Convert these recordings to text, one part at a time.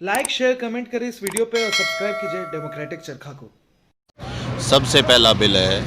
Like share comment करें इस video पे और सब्सक्राइब कीजिए डेमोक्रेटिक चरखा को। सबसे पहला बिल है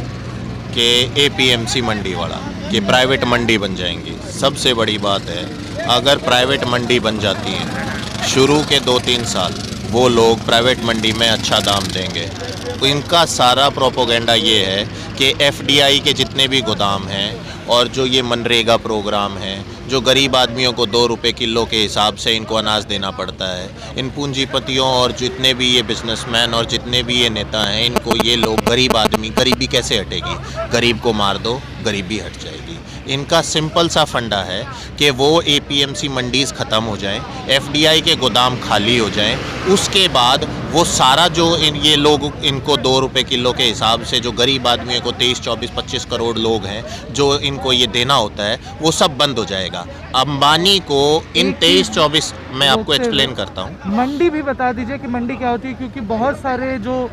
कि एपीएमसी मंडी वाला कि प्राइवेट मंडी बन जाएंगी। सबसे बड़ी बात है, अगर प्राइवेट मंडी बन जाती है शुरू के 2-3 साल वो लोग प्राइवेट मंडी में अच्छा दाम देंगे। तो इनका सारा प्रोपोगेंडा ये है कि एफडीआई के जितने भी गोदाम हैं और जो ये मनरेगा प्रोग्राम है, जो गरीब आदमियों को 2 रुपये किलो के हिसाब से इनको अनाज देना पड़ता है, इन पूंजीपतियों और जितने भी ये बिजनेसमैन और जितने भी ये नेता हैं, इनको ये लोग गरीब आदमी, गरीबी कैसे हटेगी? गरीब को मार दो, गरीबी हट जाएगी। इनका सिंपल सा फंडा है कि वो एपीएमसी मंडीज़ ख़त्म हो जाएं, एफडीआई के गोदाम खाली हो जाएं, उसके बाद वो सारा जो ये लोग इनको 2 रुपये किलो के हिसाब से जो गरीब आदमियों को 23, 24, 25 करोड़ लोग हैं जो इनको ये देना होता है, वो सब बंद हो जाएगा। अंबानी को इन 23-24 मैं आपको एक्सप्लेन करता हूँ। मंडी भी बता दीजिए कि मंडी क्या होती है, क्योंकि बहुत सारे जो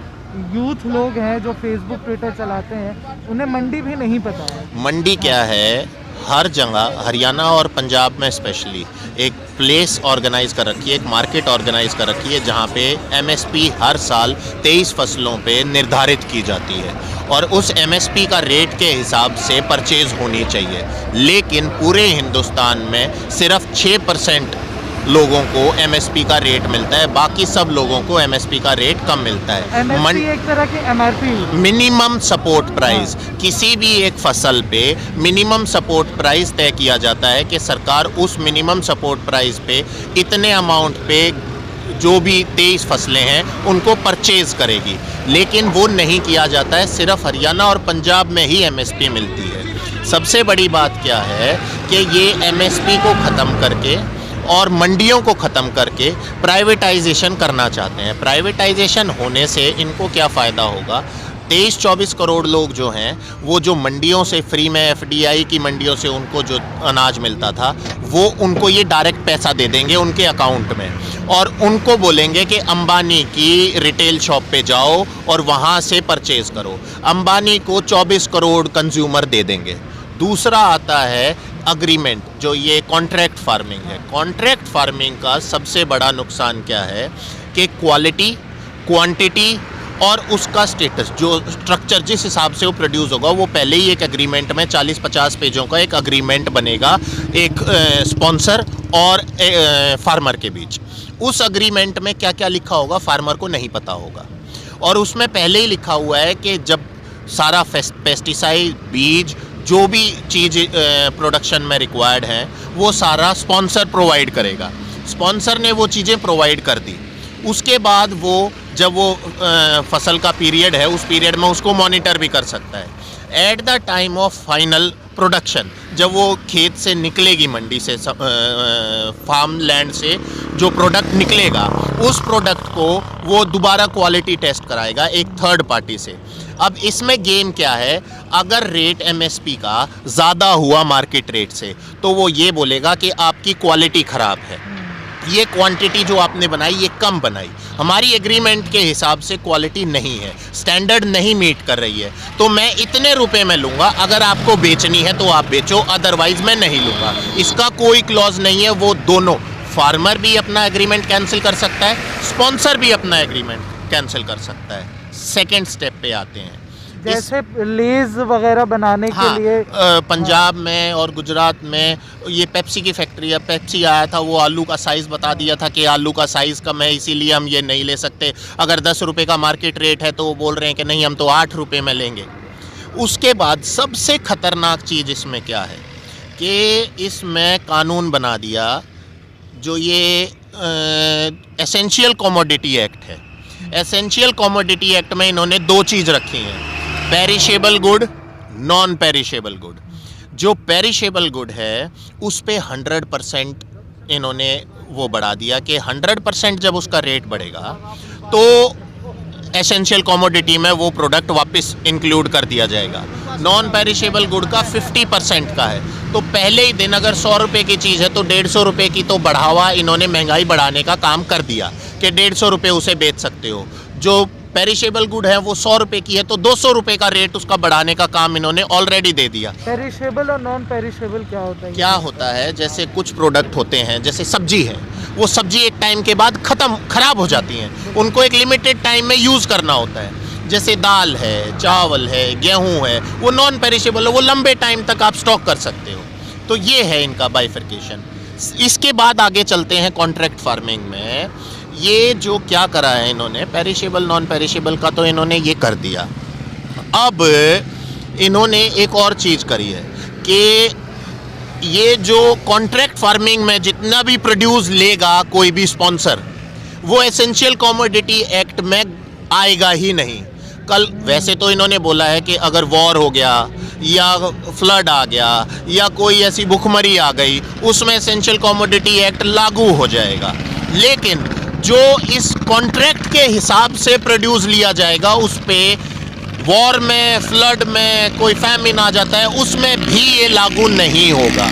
यूथ लोग हैं जो फेसबुक ट्विटर चलाते हैं उन्हें मंडी भी नहीं पता है। मंडी क्या है? हर जगह हरियाणा और पंजाब में स्पेशली एक प्लेस ऑर्गेनाइज कर रखी है, एक मार्केट ऑर्गेनाइज कर रखी है जहाँ पे एमएसपी हर साल 23 फसलों पे निर्धारित की जाती है और उस एमएसपी का रेट के हिसाब से परचेज होनी चाहिए। लेकिन पूरे हिंदुस्तान में सिर्फ 6% लोगों को एमएसपी का रेट मिलता है, बाकी सब लोगों को एमएसपी का रेट कम मिलता है। एमएसपी एक तरह की एमआरपी, मिनिमम सपोर्ट प्राइस। किसी भी एक फसल पे मिनिमम सपोर्ट प्राइस तय किया जाता है कि सरकार उस मिनिमम सपोर्ट प्राइस पे इतने अमाउंट पे जो भी 23 फसलें हैं उनको परचेज करेगी। लेकिन वो नहीं किया जाता है, सिर्फ हरियाणा और पंजाब में ही एमएसपी मिलती है। सबसे बड़ी बात क्या है कि ये एमएसपी को ख़त्म करके और मंडियों को ख़त्म करके प्राइवेटाइजेशन करना चाहते हैं। प्राइवेटाइजेशन होने से इनको क्या फ़ायदा होगा? 23-24 करोड़ लोग जो हैं वो जो मंडियों से फ्री में, एफडीआई की मंडियों से उनको जो अनाज मिलता था वो उनको ये डायरेक्ट पैसा दे देंगे उनके अकाउंट में और उनको बोलेंगे कि अंबानी की रिटेल शॉप पे जाओ और वहाँ से परचेज़ करो। अंबानी को 24 करोड़ कंज्यूमर दे देंगे। दूसरा आता है अग्रीमेंट, जो ये कॉन्ट्रैक्ट फार्मिंग है। कॉन्ट्रैक्ट फार्मिंग का सबसे बड़ा नुकसान क्या है कि क्वालिटी, क्वांटिटी और उसका स्टेटस, जो स्ट्रक्चर जिस हिसाब से वो प्रोड्यूस होगा, वो पहले ही एक एग्रीमेंट में 40-50 पेजों का एक अग्रीमेंट बनेगा एक स्पॉन्सर और फार्मर के बीच। उस अग्रीमेंट में क्या क्या लिखा होगा फार्मर को नहीं पता होगा और उसमें पहले ही लिखा हुआ है कि जब सारा पेस्टिसाइड, बीज, जो भी चीज़ प्रोडक्शन में रिक्वायर्ड है वो सारा स्पॉन्सर प्रोवाइड करेगा। स्पॉन्सर ने वो चीज़ें प्रोवाइड कर दी, उसके बाद वो जब वो फसल का पीरियड है उस पीरियड में उसको मॉनिटर भी कर सकता है। At the time of final production, जब वो खेत से निकलेगी, मंडी से, फार्म लैंड से जो प्रोडक्ट निकलेगा, उस प्रोडक्ट को वो दोबारा क्वालिटी टेस्ट कराएगा एक थर्ड पार्टी से। अब इसमें गेम क्या है? अगर रेट एमएसपी का ज़्यादा हुआ मार्केट रेट से तो वो ये बोलेगा कि आपकी क्वालिटी ख़राब है, ये क्वांटिटी जो आपने बनाई ये कम बनाई, हमारी एग्रीमेंट के हिसाब से क्वालिटी नहीं है, स्टैंडर्ड नहीं मीट कर रही है, तो मैं इतने रुपए में लूँगा, अगर आपको बेचनी है तो आप बेचो, अदरवाइज़ मैं नहीं लूँगा। इसका कोई क्लॉज नहीं है। वो दोनों, फार्मर भी अपना एग्रीमेंट कैंसिल कर सकता है, स्पॉन्सर भी अपना एग्रीमेंट कैंसिल कर सकता है। सेकेंड स्टेप पे आते हैं, जैसे लेज वगैरह बनाने के लिए पंजाब में और गुजरात में ये पेप्सी की फैक्ट्री है। पेप्सी आया था, वो आलू का साइज़ बता दिया था कि आलू का साइज़ कम है इसीलिए हम ये नहीं ले सकते। अगर 10 रुपये का मार्केट रेट है तो वो बोल रहे हैं कि नहीं, हम तो 8 रुपये में लेंगे। उसके बाद सबसे ख़तरनाक चीज़ इसमें क्या है कि इसमें कानून बना दिया, जो ये एसेंशियल कमोडिटी एक्ट है। एसेंशियल कमोडिटी एक्ट में इन्होंने 2 चीज़ रखी हैं, perishable good, non perishable good. जो पेरिशेबल गुड है उस पे 100% इन्होंने वो बढ़ा दिया कि 100% जब उसका रेट बढ़ेगा तो एसेंशियल कमोडिटी में वो प्रोडक्ट वापस इंक्लूड कर दिया जाएगा। नॉन पेरिशेबल गुड का 50% का है, तो पहले ही दिन अगर 100 रुपये की चीज़ है तो 150 रुपये की तो बढ़ावा इन्होंने महंगाई बढ़ाने का काम कर दिया कि 150 रुपये उसे बेच सकते हो। जो पेरिशेबल गुड है वो 100 रुपये की है तो 200 रुपये का रेट उसका बढ़ाने का काम इन्होंने ऑलरेडी दे दिया। पेरिशेबल और नॉन पेरिशेबल क्या होता है? क्या होता है, जैसे कुछ प्रोडक्ट होते हैं, जैसे सब्जी है, वो सब्जी एक टाइम के बाद खराब हो जाती हैं, उनको एक लिमिटेड टाइम में यूज़ करना होता है। जैसे दाल है, चावल है, गेहूं है, वो नॉन पेरिशेबल है, वो लंबे टाइम तक आप स्टॉक कर सकते हो। तो ये है इनका बाइफर्केशन। इसके बाद आगे चलते हैं कॉन्ट्रैक्ट फार्मिंग में। ये जो क्या करा है इन्होंने, पेरिशेबल नॉन पेरिशेबल का तो इन्होंने ये कर दिया। अब इन्होंने एक और चीज़ करी है कि ये जो कॉन्ट्रैक्ट फार्मिंग में जितना भी प्रोड्यूस लेगा कोई भी स्पॉन्सर, वो एसेंशियल कमोडिटी एक्ट में आएगा ही नहीं। कल वैसे तो इन्होंने बोला है कि अगर वॉर हो गया या फ्लड आ गया या कोई ऐसी भुखमरी आ गई, उसमें एसेंशियल कमोडिटी एक्ट लागू हो जाएगा। लेकिन जो इस कॉन्ट्रैक्ट के हिसाब से प्रोड्यूस लिया जाएगा, उस पे वॉर में, फ्लड में, कोई फैमिन आ जाता है, उसमें भी ये लागू नहीं होगा।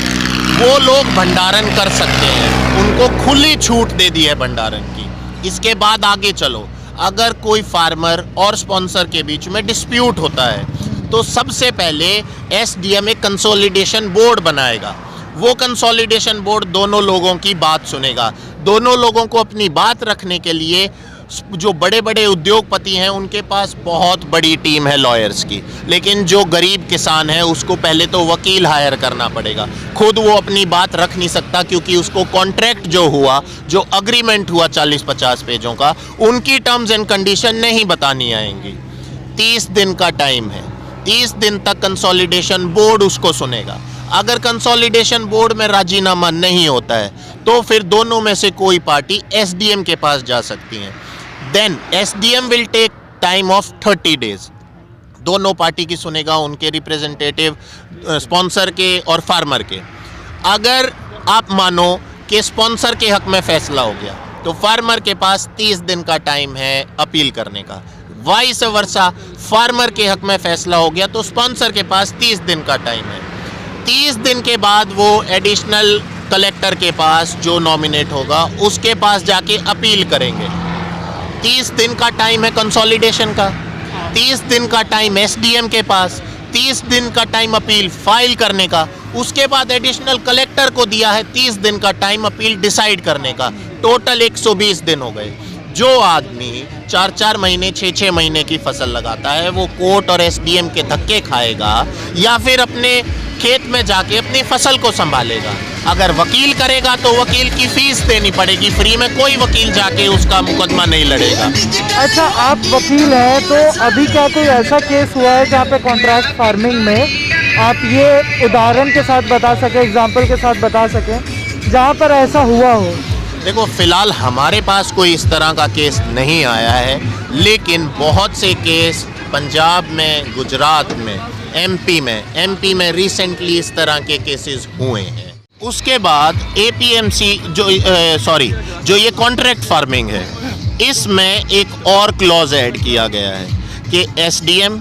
वो लोग भंडारण कर सकते हैं, उनको खुली छूट दे दी है भंडारण की। इसके बाद आगे चलो, अगर कोई फार्मर और स्पॉन्सर के बीच में डिस्प्यूट होता है तो सबसे पहले एसडीएम एक कंसोलिडेशन बोर्ड बनाएगा। वो कंसोलिडेशन बोर्ड दोनों लोगों की बात सुनेगा। दोनों लोगों को अपनी बात रखने के लिए जो बड़े बड़े उद्योगपति हैं उनके पास बहुत बड़ी टीम है लॉयर्स की, लेकिन जो गरीब किसान है उसको पहले तो वकील हायर करना पड़ेगा। खुद वो अपनी बात रख नहीं सकता, क्योंकि उसको कॉन्ट्रैक्ट जो हुआ, जो अग्रीमेंट हुआ 40-50 पेजों का, उनकी टर्म्स एंड कंडीशन नहीं बतानी आएंगी। 30 दिन का टाइम है, 30 दिन तक कंसोलिडेशन बोर्ड उसको सुनेगा। अगर कंसोलिडेशन बोर्ड में राजीनामा नहीं होता है तो फिर दोनों में से कोई पार्टी एसडीएम के पास जा सकती है। Then SDM will take time of 30 days. दोनों पार्टी की सुनेगा, उनके रिप्रेजेंटेटिव, स्पॉन्सर के और फार्मर के। अगर आप मानो कि स्पॉन्सर के हक में फैसला हो गया तो फार्मर के पास 30 दिन का टाइम है अपील करने का। वाइस वर्सा, फार्मर के हक में फैसला हो गया तो स्पॉन्सर के पास 30 दिन का टाइम है। 30 दिन के बाद वो एडिशनल कलेक्टर के पास जो नॉमिनेट होगा उसके पास जाके अपील करेंगे। 30 दिन का टाइम है कंसोलिडेशन का, 30 दिन का टाइम एसडीएम के पास, 30 दिन का टाइम अपील फाइल करने का। उसके बाद एडिशनल कलेक्टर को दिया है 30 दिन का टाइम अपील डिसाइड करने का। टोटल 120 दिन हो गए। जो आदमी 4-4 महीने, 6-6 महीने की फसल लगाता है वो कोर्ट और एसडीएम के धक्के खाएगा या फिर अपने खेत में जाके अपनी फसल को संभालेगा। अगर वकील करेगा तो वकील की फीस देनी पड़ेगी, फ्री में कोई वकील जाके उसका मुकदमा नहीं लड़ेगा। अच्छा, आप वकील हैं तो अभी क्या कोई ऐसा केस हुआ है जहाँ पे कॉन्ट्रैक्ट फार्मिंग में आप ये उदाहरण के साथ बता सकें, एग्जाम्पल के साथ बता सकें जहाँ पर ऐसा हुआ हो? देखो, फिलहाल हमारे पास कोई इस तरह का केस नहीं आया है, लेकिन बहुत से केस पंजाब में, गुजरात में, एमपी में रिसेंटली इस तरह के केसेस हुए हैं। उसके बाद एपीएमसी जो ये कॉन्ट्रैक्ट फार्मिंग है, इसमें एक और क्लॉज ऐड किया गया है कि SDM,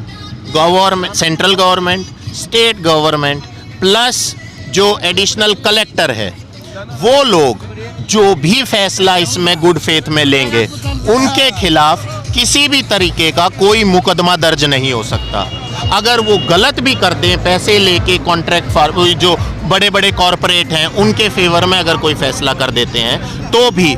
government, central government, state government plus जो एडिशनल कलेक्टर है, वो लोग जो भी फैसला इसमें गुड फेथ में लेंगे उनके खिलाफ किसी भी तरीके का कोई मुकदमा दर्ज नहीं हो सकता। अगर वो गलत भी कर दें, पैसे लेके कॉन्ट्रैक्ट फार्म जो बड़े बड़े कॉरपोरेट हैं उनके फेवर में अगर कोई फैसला कर देते हैं तो भी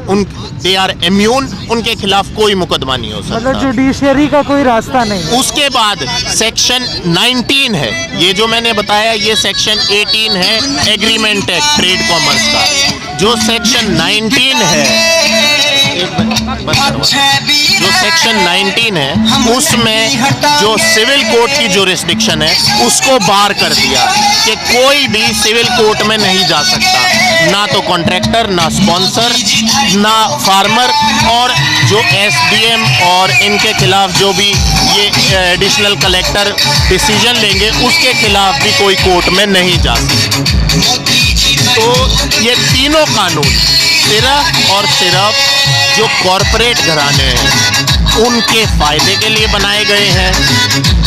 दे आर इम्यून, उनके खिलाफ कोई मुकदमा नहीं हो सकता। मतलब जुडिशरी का कोई रास्ता नहीं। उसके बाद सेक्शन 19 है, ये जो मैंने बताया ये सेक्शन 18 है एग्रीमेंट एक्ट ट्रेड कॉमर्स का। जो सेक्शन 19 है, जो सेक्शन 19 है उसमें जो सिविल कोर्ट की जुरिस्डिक्शन है उसको बार कर दिया कि कोई भी सिविल कोर्ट में नहीं जा सकता, ना तो कॉन्ट्रैक्टर, ना स्पॉन्सर, ना फार्मर, और जो एसडीएम और इनके खिलाफ जो भी ये एडिशनल कलेक्टर डिसीजन लेंगे उसके खिलाफ भी कोई कोर्ट में नहीं जा सकता। तो ये तीनों कानून सिर्फ और सिर्फ जो कॉरपोरेट घराने हैं उनके फायदे के लिए बनाए गए हैं।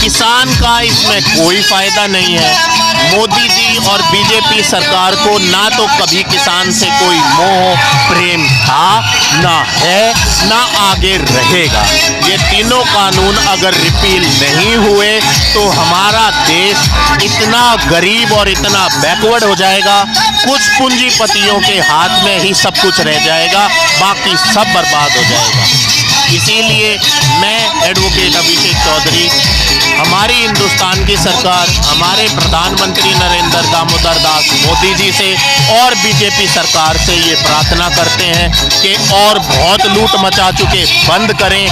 किसान का इसमें कोई फायदा नहीं है। मोदी जी और बीजेपी सरकार को ना तो कभी किसान से कोई मोह प्रेम था, ना है, ना आगे रहेगा। ये तीनों कानून अगर रिपील नहीं हुए तो हमारा देश इतना गरीब और इतना बैकवर्ड हो जाएगा कुछ पूंजीपतियों के हाथ में ही सब कुछ रह जाएगा, बाकी सब बर्बाद हो जाएगा। इसीलिए मैं एडवोकेट अभिषेक चौधरी हमारी हिंदुस्तान की सरकार, हमारे प्रधानमंत्री नरेंद्र दामोदर दास मोदी जी से और बीजेपी सरकार से ये प्रार्थना करते हैं कि और बहुत लूट मचा चुके बंद करें,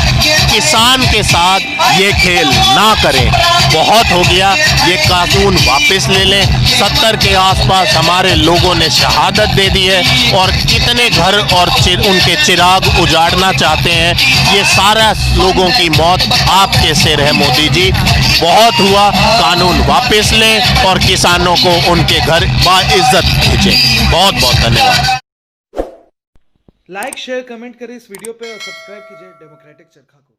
किसान के साथ ये खेल ना करें। बहुत हो गया, ये कानून वापस ले लें। 70 के आसपास हमारे लोगों ने शहादत दे दी है और कितने घर और उनके चिराग उजाड़ना चाहते हैं। ये सारा लोगों की मौत आपके सिर है मोदी जी। बहुत हुआ, कानून वापस लें और किसानों को उनके घर बाइज्जत भेजें। बहुत बहुत धन्यवाद। लाइक शेयर कमेंट करें इस वीडियो पे और सब्सक्राइब कीजिए डेमोक्रेटिक चरखा को।